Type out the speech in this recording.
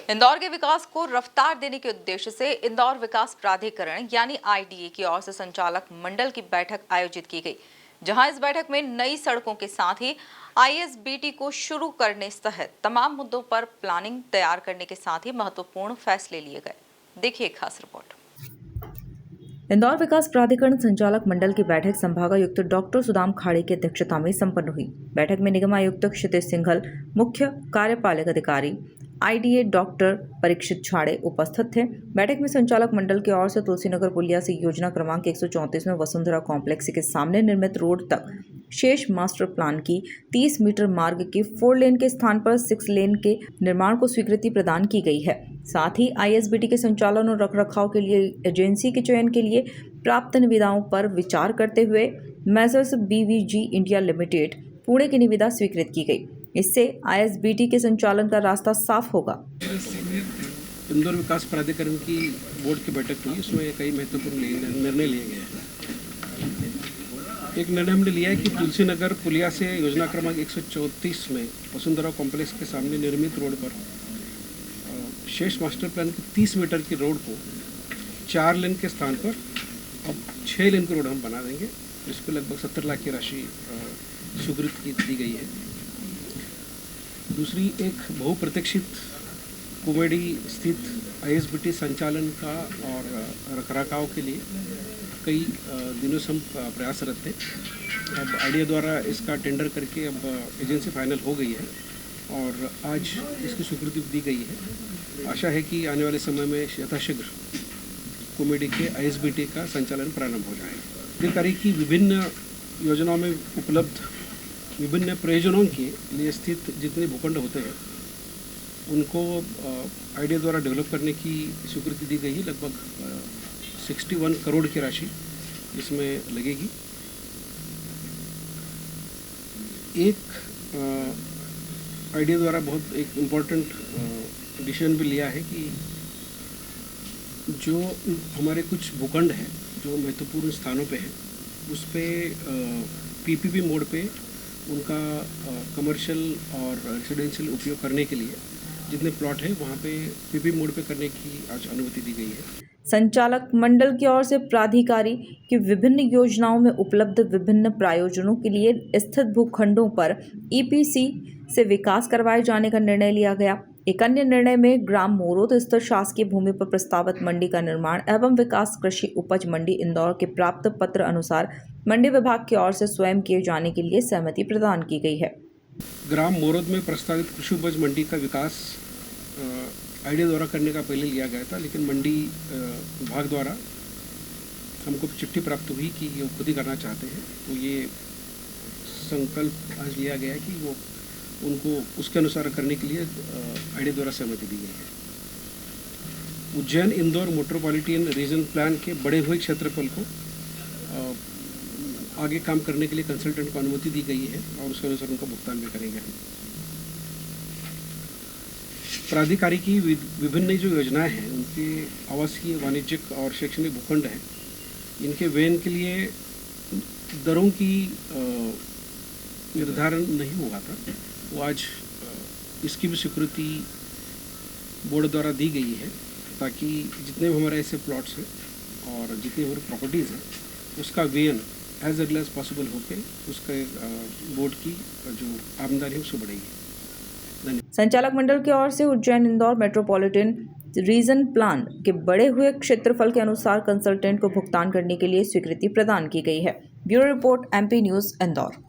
इंदौर के विकास को रफ्तार देने के उद्देश्य से इंदौर विकास प्राधिकरण यानी आईडीए की ओर से संचालक मंडल की बैठक आयोजित की गई, जहां इस बैठक में नई सड़कों के साथ ही आईएसबीटी को शुरू करने सहित तमाम मुद्दों पर प्लानिंग तैयार करने के साथ ही महत्वपूर्ण फैसले लिए गए। देखिए खास रिपोर्ट। इंदौर विकास प्राधिकरण संचालक मंडल की बैठक संभागायुक्त डॉक्टर सुदाम खाड़े की अध्यक्षता में संपन्न हुई। बैठक में निगम आयुक्त क्षितिज सिंघल, मुख्य कार्यपालक अधिकारी आईडीए डॉक्टर परीक्षित छाड़े उपस्थित थे। बैठक में संचालक मंडल की ओर से तुलसीनगर पुलिया से योजना क्रमांक 134 में वसुंधरा कॉम्प्लेक्स के सामने निर्मित रोड तक शेष मास्टर प्लान की 30 मीटर मार्ग के 4 लेन के स्थान पर 6 लेन के निर्माण को स्वीकृति प्रदान की गई है। साथ ही आईएसबीटी के संचालन और रखरखाव के लिए एजेंसी के चयन के लिए प्राप्त निविदाओं पर विचार करते हुए messrs BVG India limited Pune की निविदा स्वीकृत की गई। इससे आईएसबीटी के संचालन का रास्ता साफ होगा। इंदौर विकास प्राधिकरण की बोर्ड की बैठक हुई, उसमें कई महत्वपूर्ण निर्णय लिए गए हैं। एक निर्णय हमने लिया है कि तुलसीनगर पुलिया से योजना क्रमांक 134 में वसुंधरा कॉम्प्लेक्स के सामने निर्मित रोड पर शेष मास्टर प्लान की 30 मीटर की रोड को 4 लेन के स्थान पर अब 6 लेन की रोड हम बना देंगे। इस पर लगभग 70 लाख की राशि स्वीकृत दी गई है। दूसरी एक बहुप्रतीक्षित कुमेडी स्थित आईएसबीटी संचालन का और रखरखाव के लिए कई दिनों से हम प्रयासरत थे। अब आईडीए द्वारा इसका टेंडर करके अब एजेंसी फाइनल हो गई है और आज इसकी स्वीकृति दी गई है। आशा है कि आने वाले समय में यथाशीघ्र कुमेडी के आईएसबीटी का संचालन प्रारंभ हो जाएगा। अधिकारी की विभिन्न योजनाओं में उपलब्ध विभिन्न प्रयोजनों के लिए स्थित जितने भूखंड होते हैं उनको आईडीए द्वारा डेवलप करने की स्वीकृति दी गई है। लगभग 61 करोड़ की राशि इसमें लगेगी। एक आईडीए द्वारा बहुत एक इम्पोर्टेंट डिसीजन भी लिया है कि जो हमारे कुछ भूखंड हैं जो महत्वपूर्ण स्थानों पे हैं उस पर पीपीपी मोड पे उनका कमर्शियल और रेसिडेंशियल उपयोग करने के लिए जितने प्लॉट हैं वहाँ पे पीपी मोड पे करने की आज अनुमति दी गई है। संचालक मंडल की ओर से प्राधिकारी की विभिन्न योजनाओं में उपलब्ध विभिन्न प्रायोजनों के लिए स्थित भूखंडों पर ईपीसी से विकास करवाए जाने का निर्णय लिया गया। एक अन्य निर्णय में ग्राम मोरोद स्थित शासकीय भूमि पर प्रस्तावित मंडी का निर्माण एवं विकास कृषि उपज मंडी इंदौर के प्राप्त पत्र अनुसार मंडी विभाग की ओर से स्वयं किए जाने के लिए सहमति प्रदान की गई है। ग्राम मोरोद में प्रस्तावित कृषि उपज मंडी का विकास आईडीए द्वारा करने का पहले लिया गया था, लेकिन मंडी विभाग द्वारा हमको चिट्ठी प्राप्त हुई कि वो खुद ही करना चाहते हैं, तो ये संकल्प आज लिया गया है कि वो उनको उसके अनुसार करने के लिए आईडीए द्वारा सहमति दी गई है। Ujjain Indore metropolitan region plan के बढ़े हुए क्षेत्रफल को आगे काम करने के लिए कंसल्टेंट को अनुमति दी गई है और उसके अनुसार उनका भुगतान भी करेंगे। प्राधिकारी की विभिन्न जो योजनाएं हैं उनके आवासीय, वाणिज्यिक और शैक्षणिक भूखंड हैं, इनके व्ययन के लिए दरों की निर्धारण नहीं हुआ था, वो आज इसकी भी स्वीकृति बोर्ड द्वारा दी गई है ताकि जितने भी हमारे ऐसे प्लॉट्स हैं और जितनी हमारी प्रॉपर्टीज़ हैं उसका व्ययन एज अर्ली एज पॉसिबल होकर उसका बोर्ड की जो आमदनी है उसको बढ़ेगी। संचालक मंडल की ओर से Ujjain Indore metropolitan region plan के बढ़े हुए क्षेत्रफल के अनुसार कंसल्टेंट को भुगतान करने के लिए स्वीकृति प्रदान की गई है। Bureau report, MP news, Indore.